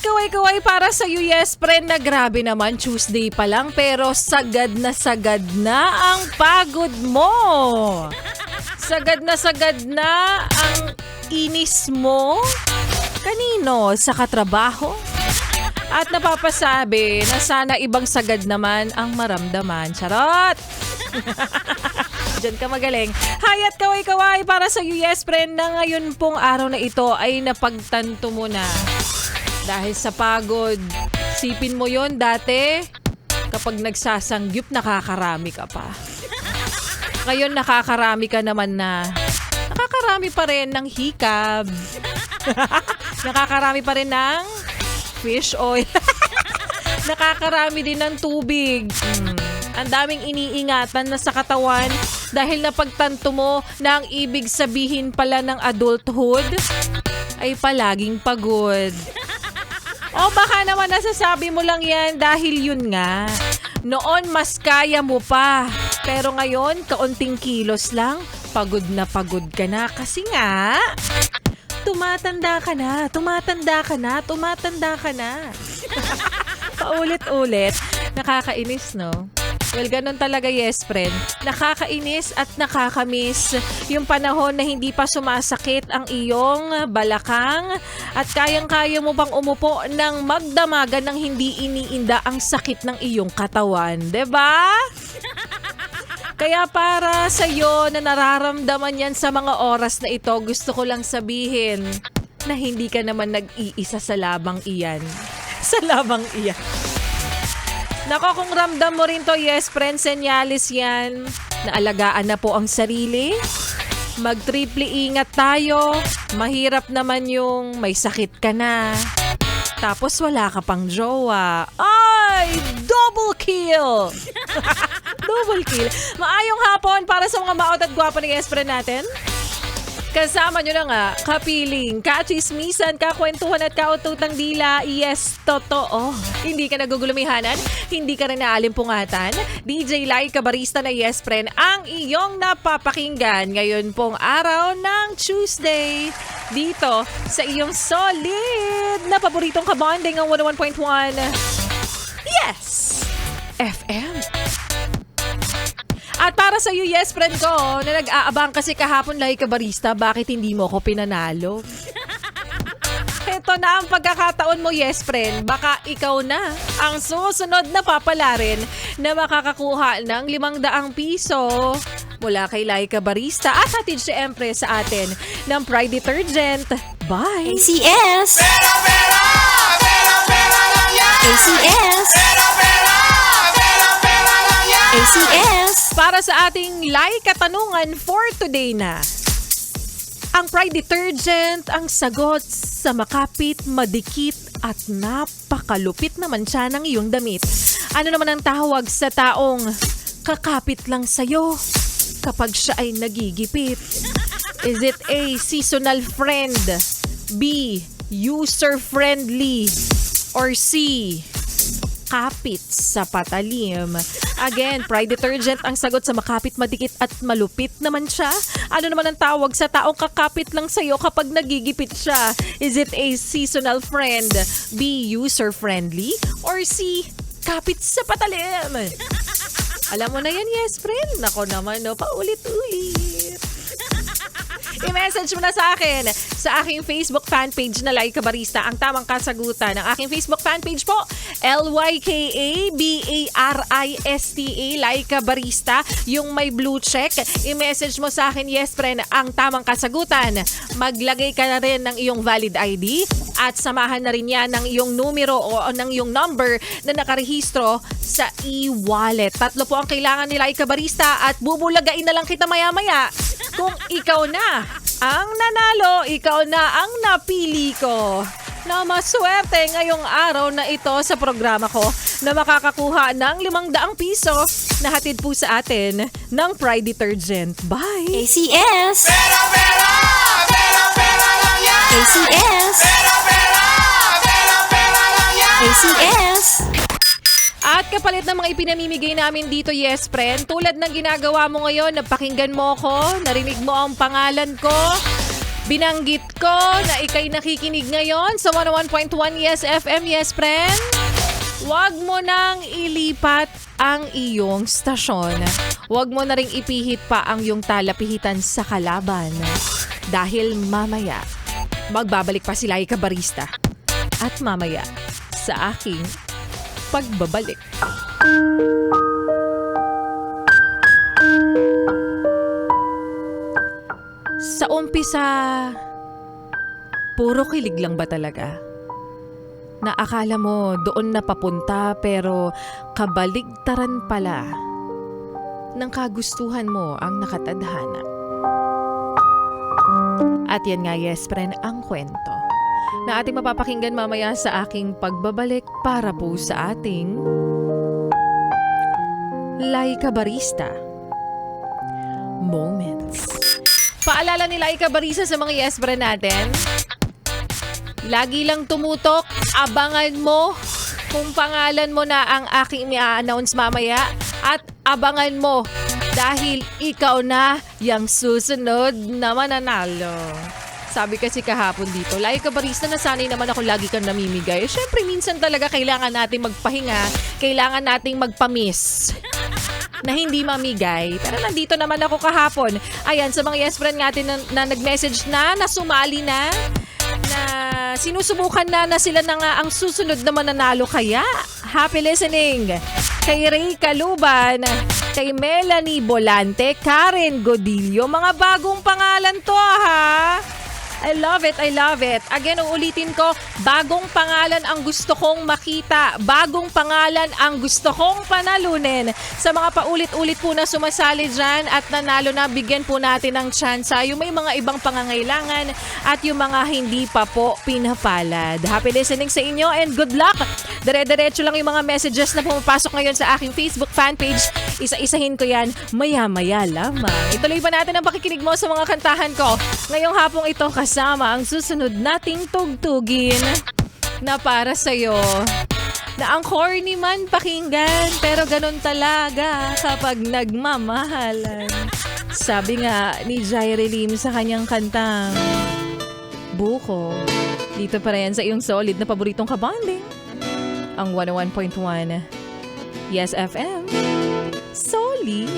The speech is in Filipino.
kaway-kaway para sa iyo, yes friend, na grabe naman Tuesday pa lang pero sagad na ang pagod mo. Sagad na ang inis mo. Kanino? Sa katrabaho? At napapasabi na sana ibang sagad naman ang maramdaman. Charot! Diyan ka magaling. Hayat kaway-kaway para sa iyo, yes friend, na ngayon pong araw na ito ay napagtanto mo na. Dahil sa pagod, sipin mo yon dati, kapag nagsasangyup, nakakarami ka pa. Ngayon, nakakarami ka naman na. Nakakarami pa rin ng hikab. Nakakarami pa rin ng fish oil. Nakakarami din ng tubig. Ang daming iniingatan na sa katawan dahil napagtanto mo na ang ibig sabihin pala ng adulthood ay palaging pagod. O baka naman nasasabi mo lang yan dahil yun nga. Noon mas kaya mo pa. Pero ngayon, kaunting kilos lang, pagod ka na. Kasi nga, tumatanda ka na. Paulit-ulit. Nakakainis, no? Well, ganun talaga, yes, friend. Nakakainis at nakakamiss yung panahon na hindi pa sumasakit ang iyong balakang at kayang-kaya mo bang umupo ng magdamagan ng hindi iniinda ang sakit ng iyong katawan, 'di ba? Kaya para sa iyo na nararamdaman yan sa mga oras na ito, gusto ko lang sabihin na hindi ka naman nag-iisa sa labang iyan. Sa labang iyan. Nako, kung ramdam mo rin to, yes friend, senyalis yan. Naalagaan na po ang sarili. Mag-triple ingat tayo. Mahirap naman yung may sakit ka na. Tapos wala ka pang jowa. Ay! Double kill! Double kill. Maayong hapon para sa mga maot at gwapo ng yes friend natin. Kasama nyo na nga, kapiling, kachismisan, kakwentuhan at kaututang dila. Yes, totoo. Hindi ka nagugulumihanan, hindi ka rin naalimpungatan. DJ Laika Barista na yes friend ang iyong napapakinggan ngayon pong araw ng Tuesday. Dito sa iyong solid na paboritong kabonding ang 101.1 Yes FM. At para sa iyo, yes friend ko, na nag-aabang kasi kahapon Laika Barista, bakit hindi mo ko pinanalo? Ito na ang pagkakataon mo, yes friend. Baka ikaw na ang susunod na papalarin na makakakuha ng 500 piso mula kay Laika Barista at hatid siyempre sa atin ng Pride Detergent. Bye! ACS! ACS! ACS! Para sa ating Laika Tanungan for today na. Ang Pride Detergent ang sagot sa makapit, madikit at napakalupit naman siya ng iyong damit. Ano naman ang tawag sa taong kakapit lang sa'yo kapag siya ay nagigipit? Is it A, seasonal friend, B, user-friendly, or C, kapit sa patalim? Again, Pride Detergent ang sagot sa makapit, madikit at malupit naman siya. Ano naman ang tawag sa taong kakapit lang sa'yo kapag nagigipit siya? Is it A, seasonal friend, B, user-friendly, or C, kapit sa patalim? Alam mo na yan, yes friend. Nako naman, no, paulit-ulit. I-message mo na sa akin sa aking Facebook fanpage na Laika Barista ang tamang kasagutan. Ang aking Facebook fanpage po, LYKABARISTA, Laika Barista, yung may blue check. I-message mo sa akin, yes friend, ang tamang kasagutan. Maglagay ka na rin ng iyong valid ID at samahan na rin yan ng iyong numero o ng iyong number na nakarehistro sa e-wallet. 3 po ang kailangan ni Laika Barista at bubulagain na lang kita maya-maya kung ikaw na ang nanalo, ikaw na ang napili ko na maswerte ngayong araw na ito sa programa ko na makakakuha ng 500 piso na hatid po sa atin ng Pride Detergent. Bye! ACS! ACS! ACS! At kapalit ng mga ipinamimigay namin dito, yes friend, tulad ng ginagawa mo ngayon, napakinggan mo ko, narinig mo ang pangalan ko, Binanggit ko na ikay nakikinig ngayon sa 101.1 Yes FM, Yes Friend. Huwag mo nang ilipat ang iyong stasyon. Huwag mo na ring ipihit pa ang iyong talapihitan sa kalaban. Dahil mamaya, magbabalik pa sila ikabarista. At mamaya, sa aking pagbabalik. Sa umpisa, puro kilig lang ba talaga? Na akala mo doon na papunta pero kabaligtaran pala ng kagustuhan mo ang nakatadhana. At yan nga, yes friend, ang kwento na ating mapapakinggan mamaya sa aking pagbabalik para po sa ating Laika Barista Moments. Paalala ni Laika Barista sa mga yes friend natin, lagi lang tumutok, abangan mo kung pangalan mo na ang aking i-announce mamaya at abangan mo dahil ikaw na yung susunod na mananalo. Sabi kasi kahapon dito, Laika Barista, nasanay naman ako lagi kang namimigay. Siyempre, minsan talaga kailangan nating magpahinga, kailangan nating magpamis na hindi mamigay. Pero nandito naman ako kahapon. Ayan, sa mga yes friend natin na nag-message na sumali na sinusubukan na sila na nga ang susunod na mananalo. Kaya, happy listening kay Ray Caluban, kay Melanie Bolante, Karen Godillo. Mga bagong pangalan to ha. I love it, I love it. Again, uulitin ko, bagong pangalan ang gusto kong makita. Bagong pangalan ang gusto kong panalunin. Sa mga paulit-ulit po na sumasali dyan at nanalo na, bigyan po natin ng tsansa. Yung may mga ibang pangangailangan at yung mga hindi pa po pinapalad. Happy listening sa inyo and good luck! Dire-diretso lang yung mga messages na pumapasok ngayon sa aking Facebook fanpage. Isa-isahin ko yan maya-maya lamang. Ituloy pa natin ang pakikinig mo sa mga kantahan ko ngayong hapong ito kasama ang susunod nating tugtugin na para sa'yo. Na ang corny man pakinggan, pero ganun talaga kapag nagmamahalan. Sabi nga ni Jaire Lim sa kanyang kantang Buko. Dito pa rin sa iyong solid na paboritong kabanding. Ang 101.1 Yes FM. Solid.